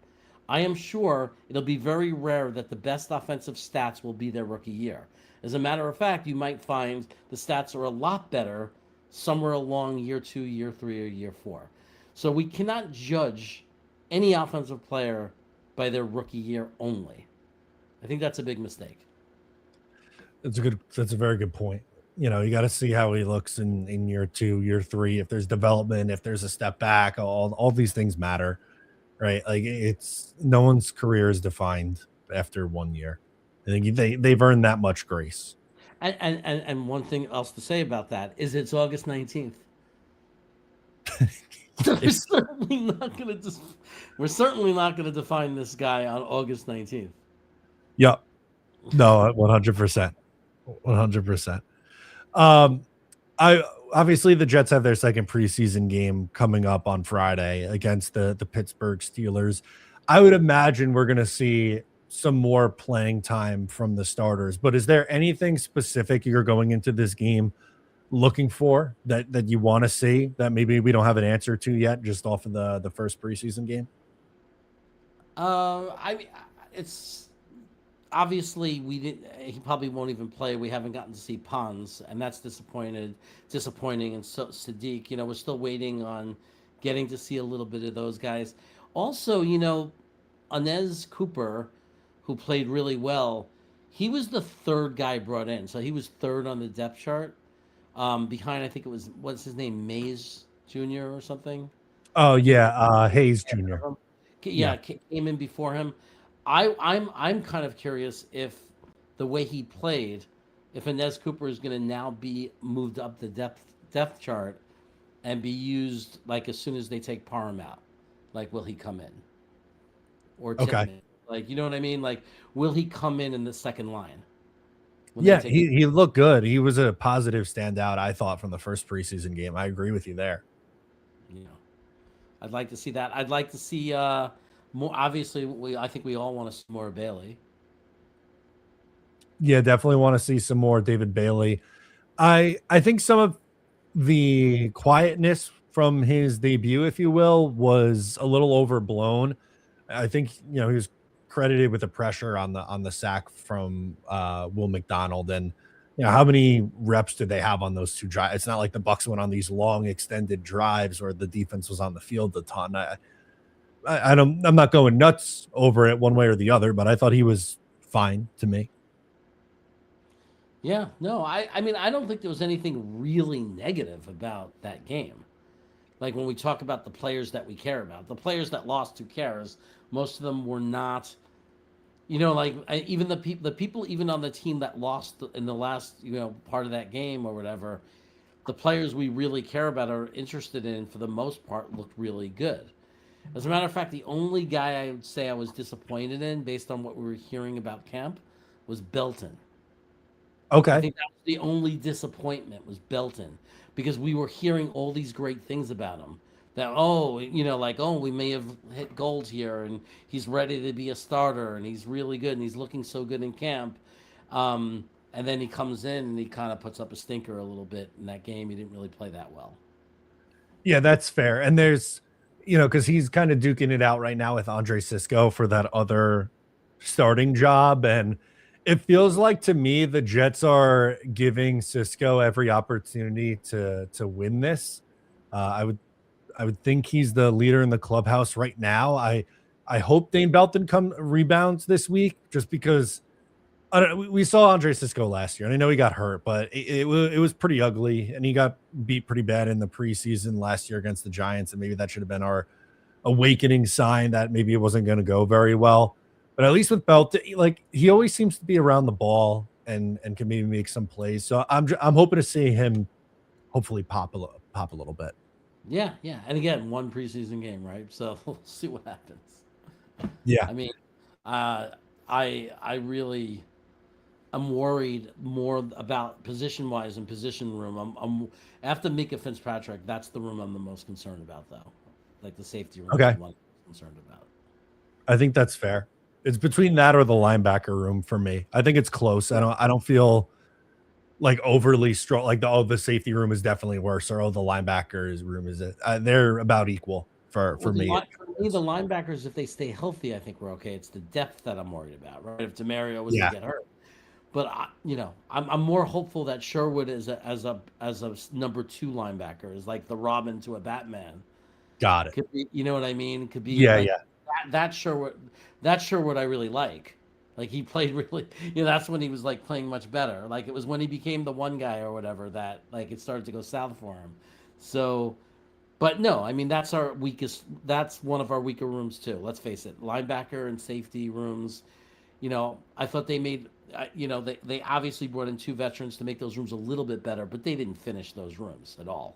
I am sure it'll be very rare that the best offensive stats will be their rookie year. As a matter of fact, you might find the stats are a lot better somewhere along year 2, year 3, or year 4. So we cannot judge any offensive player by their rookie year only. I think that's a big mistake. That's a very good point. You got to see how he looks in year 2, year 3, if there's development, if there's a step back, all these things matter. Right, like it's no one's career is defined after 1 year. I think they've earned that much grace. And one thing else to say about that is it's August 19th. We're certainly not going to define this guy on August 19th. Yep. No, 100%. 100%. Obviously, the Jets have their second preseason game coming up on Friday against the Pittsburgh Steelers. I would imagine we're going to see some more playing time from the starters. But is there anything specific you're going into this game looking for that you want to see that maybe we don't have an answer to yet, just off of the first preseason game? I mean, it's obviously he probably won't even play. We haven't gotten to see Pons, and that's disappointing. And so Sadiq, we're still waiting on getting to see a little bit of those guys. Also, Inez Cooper, who played really well, he was the third guy brought in, so he was third on the depth chart, behind, I think it was, what's his name, Mays Jr. or something. Oh yeah, Hayes Jr. Yeah, came in before him. I'm kind of curious if the way he played, if Inez Cooper is going to now be moved up the depth chart and be used like as soon as they take Parham out. Like, will he come in? Or Tippmann? Like, you know what I mean? Like, will he come in the second line? Yeah, he looked good. He was a positive standout, I thought, from the first preseason game. I agree with you there. I'd like to see that. I'd like to see more. Obviously, I think we all want to see more Bailey. Yeah, definitely want to see some more David Bailey. I think some of the quietness from his debut, if you will, was a little overblown. I think he was credited with the pressure on the sack from Will McDonald, and how many reps did they have on those two drives? It's not like the Bucs went on these long extended drives where the defense was on the field a ton. I'm not going nuts over it one way or the other, but I thought he was fine to me. Yeah, no, I mean, I don't think there was anything really negative about that game. Like when we talk about the players that we care about, the players that lost, who cares? Most of them were not, like even the people even on the team that lost in the last, part of that game or whatever, the players we really care about or interested in for the most part looked really good. As a matter of fact, the only guy I would say I was disappointed in, based on what we were hearing about Kemp, was Belton. I Okay. think that was the only disappointment, was Belton, because we were hearing all these great things about him. That, we may have hit gold here, and he's ready to be a starter, and he's really good, and he's looking so good in camp. And then he comes in and he kind of puts up a stinker a little bit in that game. He didn't really play that well. Yeah, that's fair. And there's, because he's kind of duking it out right now with Andre Cisco for that other starting job. And it feels like to me the Jets are giving Cisco every opportunity to win this. I would think he's the leader in the clubhouse right now. I hope Dane Belton rebounds this week, just because I don't know. We saw Andre Cisco last year, and I know he got hurt, but it was pretty ugly, and he got beat pretty bad in the preseason last year against the Giants, and maybe that should have been our awakening sign that maybe it wasn't going to go very well. But at least with Belton, like, he always seems to be around the ball and can maybe make some plays. So I'm hoping to see him hopefully pop a little bit. Yeah, yeah. And again, one preseason game, right? So we'll see what happens. Yeah. I mean, uh, I really I'm worried more about position wise and position room. I'm after Mika Fitzpatrick. That's the room I'm the most concerned about, though. Like the safety room is Okay. the one I'm concerned about. I think that's fair. It's between that or the linebacker room for me. I think it's close. Yeah. I don't feel like overly strong. Like the safety room is definitely worse, or the linebackers room is it. They're about equal for Well, me. for me, the linebackers, if they stay healthy, I think we're okay. It's the depth that I'm worried about, right? If Demario was to Yeah, get hurt, but I'm more hopeful that Sherwood is as a number two linebacker, is like the Robin to a Batman. got it. Could be, you know what I mean? Could be Yeah, like yeah, that Sherwood. That Sherwood I really like. Like he played really, that's when he was like playing much better. Like it was when he became the one guy or whatever that like it started to go south for him. So, but no, I mean that's our weakest. That's one of our weaker rooms too. Let's face it, linebacker and safety rooms. I thought they made. They obviously brought in two veterans to make those rooms a little bit better, but they didn't finish those rooms at all.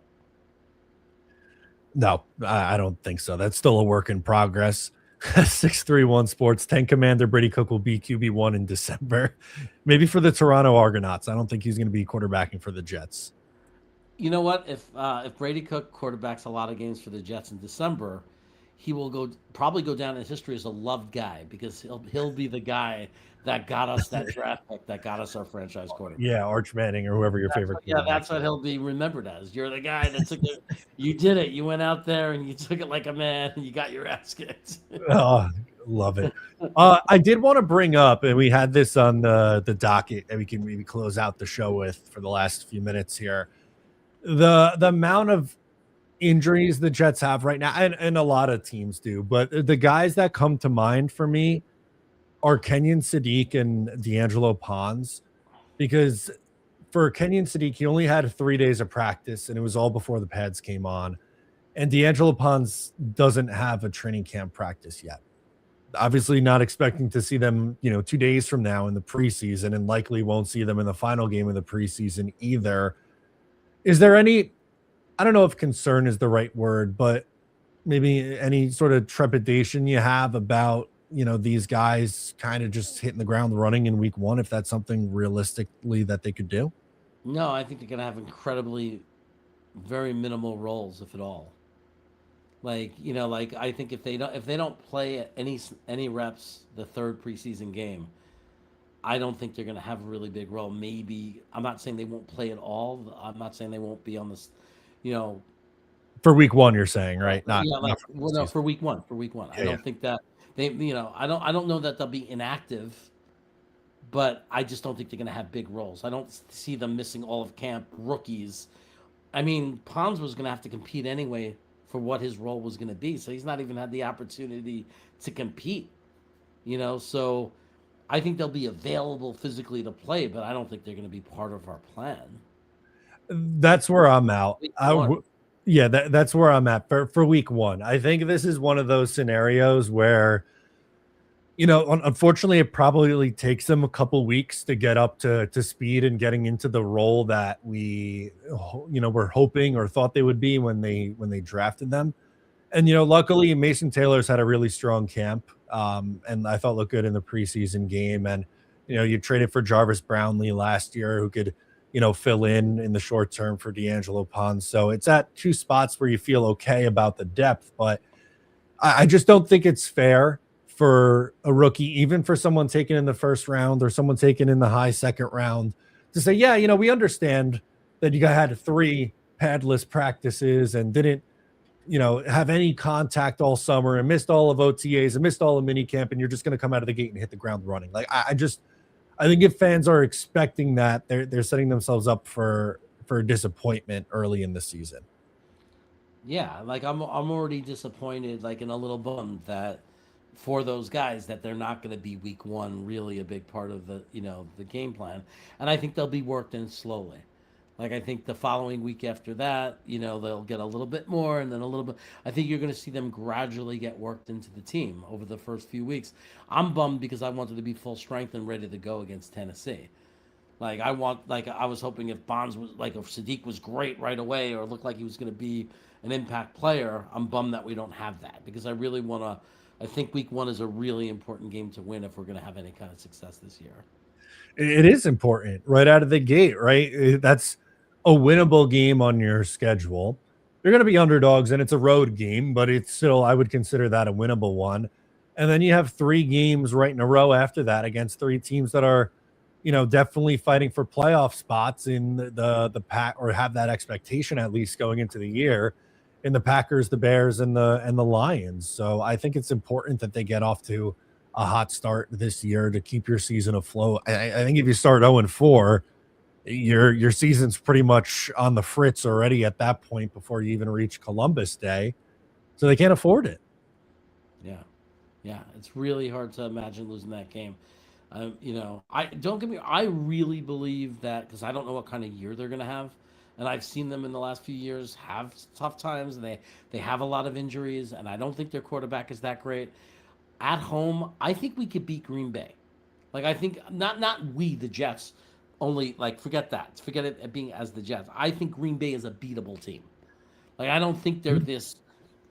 no, I don't think so. That's still a work in progress. 631 Sports 10 Commander Brady Cook will be QB1 in December. Maybe for the Toronto Argonauts. I don't think he's going to be quarterbacking for the Jets. You know what? If Brady Cook quarterbacks a lot of games for the Jets in December, he will probably go down in history as a loved guy, because he'll be the guy that got us that draft pick, that got us our franchise quarterback. Yeah, Arch Manning or whoever your favorite Yeah, quarterback that's what is. he'll be remembered as. You're the guy that took it. You did it. You went out there and you took it like a man, and you got your ass kicked. Oh, love it. I did want to bring up, and we had this on the docket, and we can maybe close out the show with for the last few minutes here. The amount of injuries the Jets have right now, and a lot of teams do, but the guys that come to mind for me are Kenyon Sadiq and D'Angelo Pons, because for Kenyon Sadiq, he only had 3 days of practice, and it was all before the pads came on. And D'Angelo Pons doesn't have a training camp practice yet. Obviously, not expecting to see them, 2 days from now in the preseason, and likely won't see them in the final game of the preseason either. Is there any, I don't know if concern is the right word, but maybe any sort of trepidation you have about, these guys kind of just hitting the ground running in week one, if that's something realistically that they could do? No, I think they're gonna have incredibly, very minimal roles, if at all. Like like I think if they don't play any reps the third preseason game, I don't think they're going to have a really big role. Maybe I'm not saying they won't play at all. I'm not saying they won't be on this, you know, For week one, you're saying, right? Not yeah, like not for the well, no, season. for week one, for week one. I Yeah, yeah. don't think that I don't know that they'll be inactive, but I just don't think they're going to have big roles. I don't see them missing all of camp, rookies. I mean, Pons was going to have to compete anyway for what his role was going to be. So he's not even had the opportunity to compete, So I think they'll be available physically to play, but I don't think they're going to be part of our plan. That's where I'm out. Week one. Yeah, that's where I'm at for week one. I think this is one of those scenarios where, unfortunately, it probably takes them a couple weeks to get up to speed and getting into the role that were hoping or thought they would be when they drafted them. And luckily Mason Taylor's had a really strong camp, and I thought looked good in the preseason game. And you traded for Jarvis Brownlee last year, who could fill in the short term for D'Angelo Pons. So it's at two spots where you feel okay about the depth, but I just don't think it's fair for a rookie, even for someone taken in the first round or someone taken in the high second round, to say, yeah, we understand that you had 3 padless practices and didn't have any contact all summer and missed all of OTAs and missed all of minicamp, and you're just going to come out of the gate and hit the ground running. Like I think if fans are expecting that, they're setting themselves up for disappointment early in the season. Yeah, like I'm already disappointed, like in a little bummed that for those guys that they're not going to be week one really a big part of the game plan, and I think they'll be worked in slowly. Like I think the following week after that, they'll get a little bit more, and then a little bit. I think you're going to see them gradually get worked into the team over the first few weeks. I'm bummed because I wanted to be full strength and ready to go against Tennessee. Like I was hoping if Bonds was like if Sadiq was great right away or looked like he was going to be an impact player. I'm bummed that we don't have that because I really want to. I think week one is a really important game to win if we're going to have any kind of success this year. It is important right out of the gate, right? That's a winnable game on your schedule. You're going to be underdogs, and it's a road game, but it's still, I would consider that a winnable one. And then you have 3 games right in a row after that against 3 teams that are, definitely fighting for playoff spots in the pack, or have that expectation at least going into the year, in the Packers, the Bears, and the Lions. So I think it's important that they get off to a hot start this year to keep your season afloat. I think if you start 0-4, your season's pretty much on the fritz already at that point before you even reach Columbus Day. So they can't afford it. Yeah, it's really hard to imagine losing that game. I don't get me. I really believe that because I don't know what kind of year they're going to have, and I've seen them in the last few years have tough times, and they have a lot of injuries, and I don't think their quarterback is that great. At home, I think we could beat Green Bay. Like I think not we the Jets only, like forget that. Forget it being as the Jets. I think Green Bay is a beatable team. Like I don't think they're this.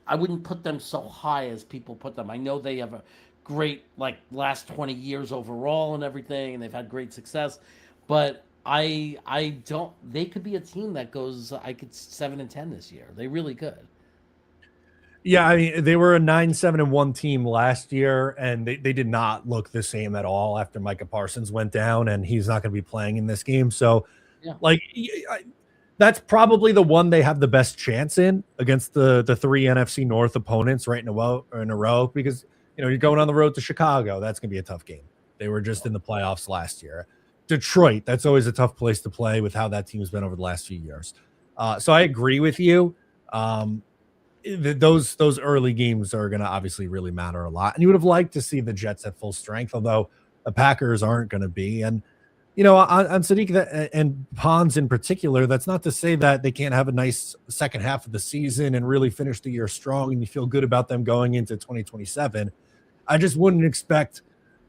I wouldn't put them so high as people put them. I know they have a great like last 20 years overall and everything, and they've had great success, but I don't. They could be a team that goes. I could 7-10 this year. They really could. Yeah, I mean, they were a 9-7-1 team last year, and they did not look the same at all after Micah Parsons went down, and he's not going to be playing in this game. So, Yeah. like, that's probably the one they have the best chance in against the 3 NFC North opponents right in a row, because you're going on the road to Chicago. That's going to be a tough game. They were just in the playoffs last year. Detroit, that's always a tough place to play with how that team's been over the last few years. So I agree with you. Those early games are going to obviously really matter a lot. And you would have liked to see the Jets at full strength, although the Packers aren't going to be. And, on Sadiq and Pons in particular, that's not to say that they can't have a nice second half of the season and really finish the year strong and you feel good about them going into 2027. I just wouldn't expect,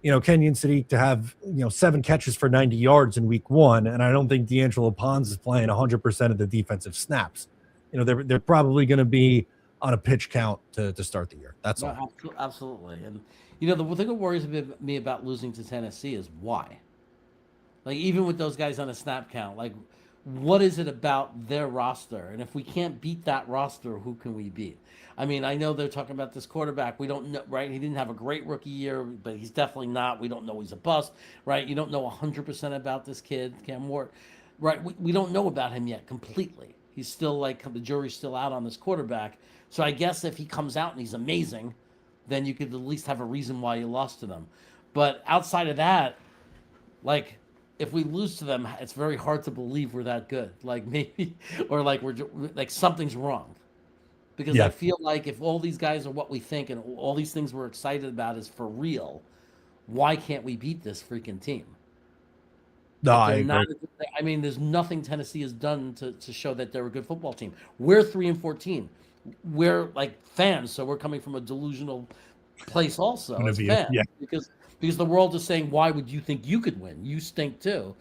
Kenyon Sadiq to have, 7 catches for 90 yards in week one. And I don't think D'Angelo Pons is playing 100% of the defensive snaps. They're probably going to be on a pitch count to start the year. That's all. Absolutely. And, the thing that worries me about losing to Tennessee is why. Like, even with those guys on a snap count, like, what is it about their roster? And if we can't beat that roster, who can we beat? I mean, I know they're talking about this quarterback. We don't know, right? He didn't have a great rookie year, but he's definitely not. We don't know he's a bust, right? You don't know 100% about this kid, Cam Ward, right? We don't know about him yet completely. He's still like, the jury's still out on this quarterback. So I guess if he comes out and he's amazing, then you could at least have a reason why you lost to them. But outside of that, like, if we lose to them, it's very hard to believe we're that good. Like maybe, or like we're like something's wrong. because I feel like if all these guys are what we think and all these things we're excited about is for real, why can't we beat this freaking team? No, I agree. I mean, there's nothing Tennessee has done to show that they're a good football team. We're 3-14. We're like fans, so we're coming from a delusional place also as fans. Yeah. Because the world is saying, why would you think you could win? You stink too.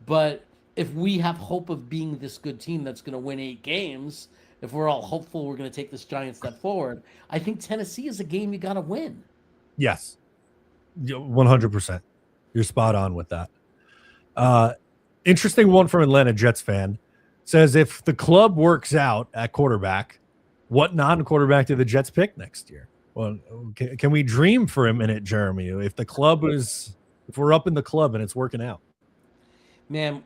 But if we have hope of being this good team that's going to win 8 games, if we're all hopeful we're going to take this giant step forward, I think Tennessee is a game you got to win. Yes, 100%. You're spot on with that. Interesting one from Atlanta Jets fan. Says, if the club works out at quarterback, what non-quarterback do the Jets pick next year? Well, can we dream for a minute, Jeremy? If we're up in the club and it's working out? Man,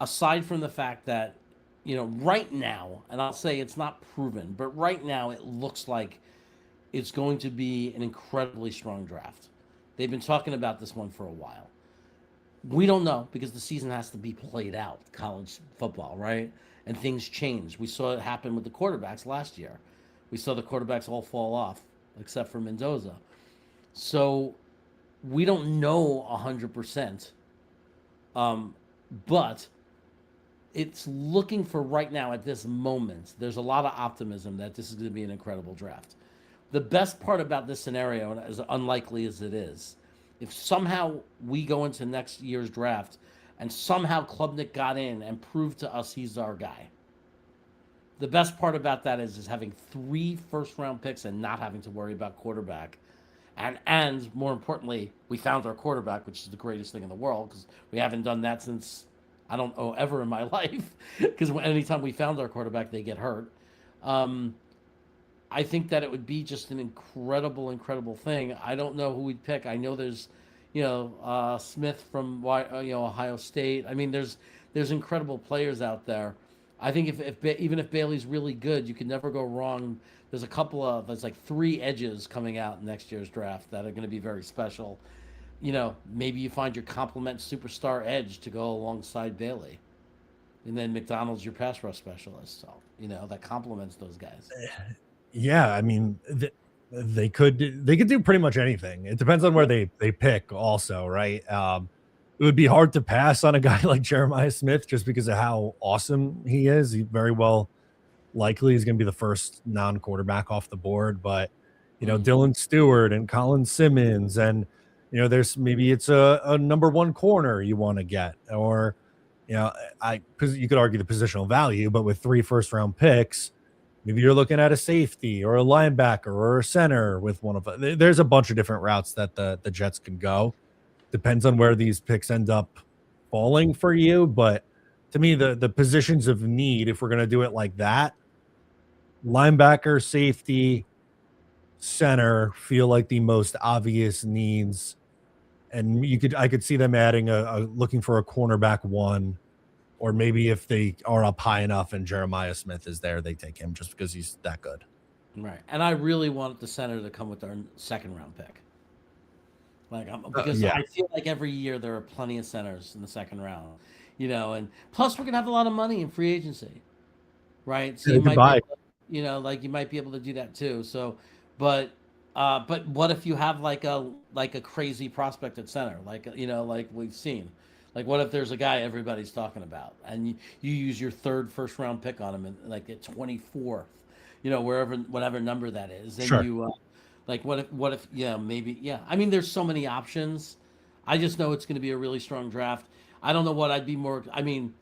aside from the fact that, right now, and I'll say it's not proven, but right now it looks like it's going to be an incredibly strong draft. They've been talking about this one for a while. We don't know because the season has to be played out, college football, right? And things change. We saw it happen with the quarterbacks last year. We saw the quarterbacks all fall off, except for Mendoza. So we don't know 100%. But it's looking for right now at this moment, there's a lot of optimism that this is going to be an incredible draft. The best part about this scenario, as unlikely as it is, if somehow we go into next year's draft and somehow Klubnik got in and proved to us he's our guy, the best part about that is having 3 first-round picks and not having to worry about quarterback. And more importantly, we found our quarterback, which is the greatest thing in the world because we haven't done that since, I don't know, ever in my life. Because anytime we found our quarterback, they get hurt. I think that it would be just an incredible, incredible thing. I don't know who we'd pick. I know there's, Smith from Ohio State. I mean, there's incredible players out there. I think even if Bailey's really good, you can never go wrong. There's like 3 edges coming out in next year's draft that are going to be very special. Maybe you find your complement superstar edge to go alongside Bailey. And then McDonald's your pass rush specialist. So, that complements those guys. Yeah, I mean, they could do pretty much anything. It depends on where they pick also, right? It would be hard to pass on a guy like Jeremiah Smith just because of how awesome he is. He very well likely is going to be the first non-quarterback off the board, but Dylan Stewart and Colin Simmons, and there's maybe it's a number 1 corner you want to get, or because you could argue the positional value, but with 3 first-round picks, maybe you're looking at a safety or a linebacker or a center with one of them. There's a bunch of different routes that the Jets can go. Depends on where these picks end up falling for you. But to me, the positions of need, if we're going to do it like that, linebacker, safety, center feel like the most obvious needs. And I could see them adding looking for a cornerback 1. Or maybe if they are up high enough and Jeremiah Smith is there, they take him just because he's that good. Right. And I really want the center to come with our 2nd-round pick. Because I feel like every year there are plenty of centers in the 2nd round, and plus we're going to have a lot of money in free agency. Right. So you might you might be able to do that too. So, but what if you have like a crazy prospect at center, like we've seen? Like, what if there's a guy everybody's talking about, and you use your 3rd first-round pick on him, and like at 24th, whatever number that is, and sure. you, what if, maybe, I mean, there's so many options. I just know it's going to be a really strong draft. I don't know what I'd be more. I mean,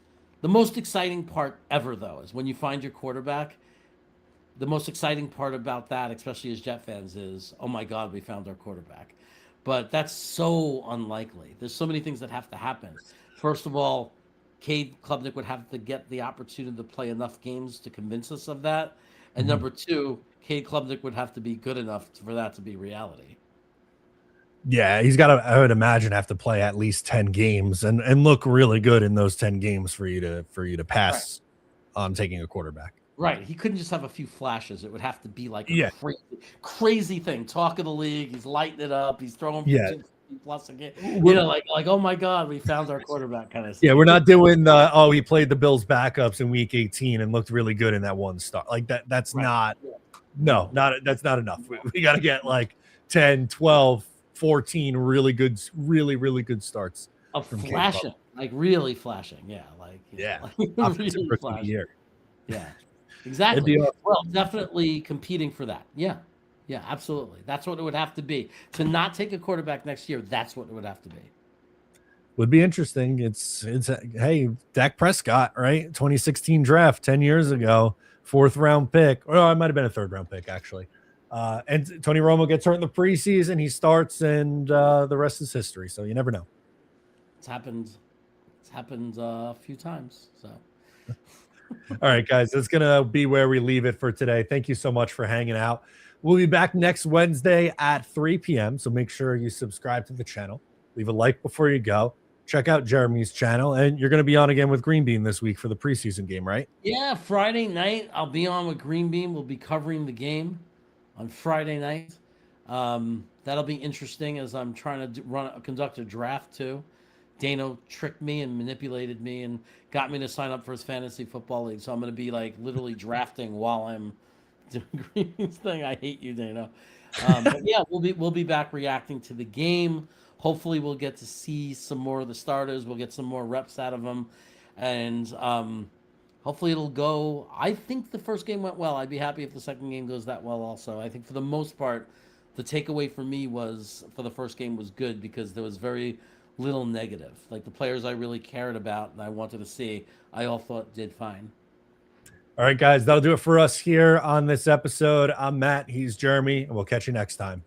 the most exciting part ever though is when you find your quarterback. The most exciting part about that, especially as Jet fans, is, oh my God, we found our quarterback. But that's so unlikely. There's so many things that have to happen. First of all, Cade Klubnik would have to get the opportunity to play enough games to convince us of that. And number 2, Cade Klubnik would have to be good enough for that to be reality. Yeah, he's got to, I would imagine, have to play at least 10 games and look really good in those 10 games for you to pass on taking a quarterback. Right. He couldn't just have a few flashes. It would have to be like a crazy thing. Talk of the league. He's lighting it up. He's throwing plus again. Like oh my God, we found our quarterback kind of stuff. Yeah, we're not doing he played the Bills backups in week 18 and looked really good in that one start. Like that's not No, that's not enough. We got to get like 10, 12, 14 really good starts from Cade Klubnik. Flashing, like really flashing. Yeah, like Yeah, like offensive really rookie of the flashing. year. Yeah, It'd exactly. be awesome. Well, definitely competing for that. Yeah, yeah, absolutely. That's what it would have to be. To not take a quarterback next year, that's what it would have to be. Would be interesting. It's hey, Dak Prescott, right? 2016 draft, 10 years ago, 4th round pick. Or it might have been a 3rd round pick, actually. And Tony Romo gets hurt in the preseason. He starts, and the rest is history. So you never know. It's happened. It's happened a few times. So. All right, guys, that's going to be where we leave it for today. Thank you so much for hanging out. We'll be back next Wednesday at 3 p.m. So make sure you subscribe to the channel. Leave a like before you go. Check out Jeremy's channel. And you're going to be on again with Green Bean this week for the preseason game, right? Yeah, Friday night, I'll be on with Green Bean. We'll be covering the game on Friday night. That'll be interesting as I'm trying to conduct a draft too. Dano tricked me and manipulated me and got me to sign up for his fantasy football league. So I'm going to be like literally drafting while I'm doing Green Bean's thing. I hate you, Dano. But yeah, we'll be back reacting to the game. Hopefully, we'll get to see some more of the starters. We'll get some more reps out of them, and hopefully, it'll go. I think the first game went well. I'd be happy if the second game goes that well. Also, I think for the most part, the takeaway for me was for the first game was good because there was very little negative. Like the players I really cared about and I wanted to see, I all thought did fine. All right, guys, that'll do it for us here on this episode. I'm Matt. He's Jeremy, and we'll catch you next time.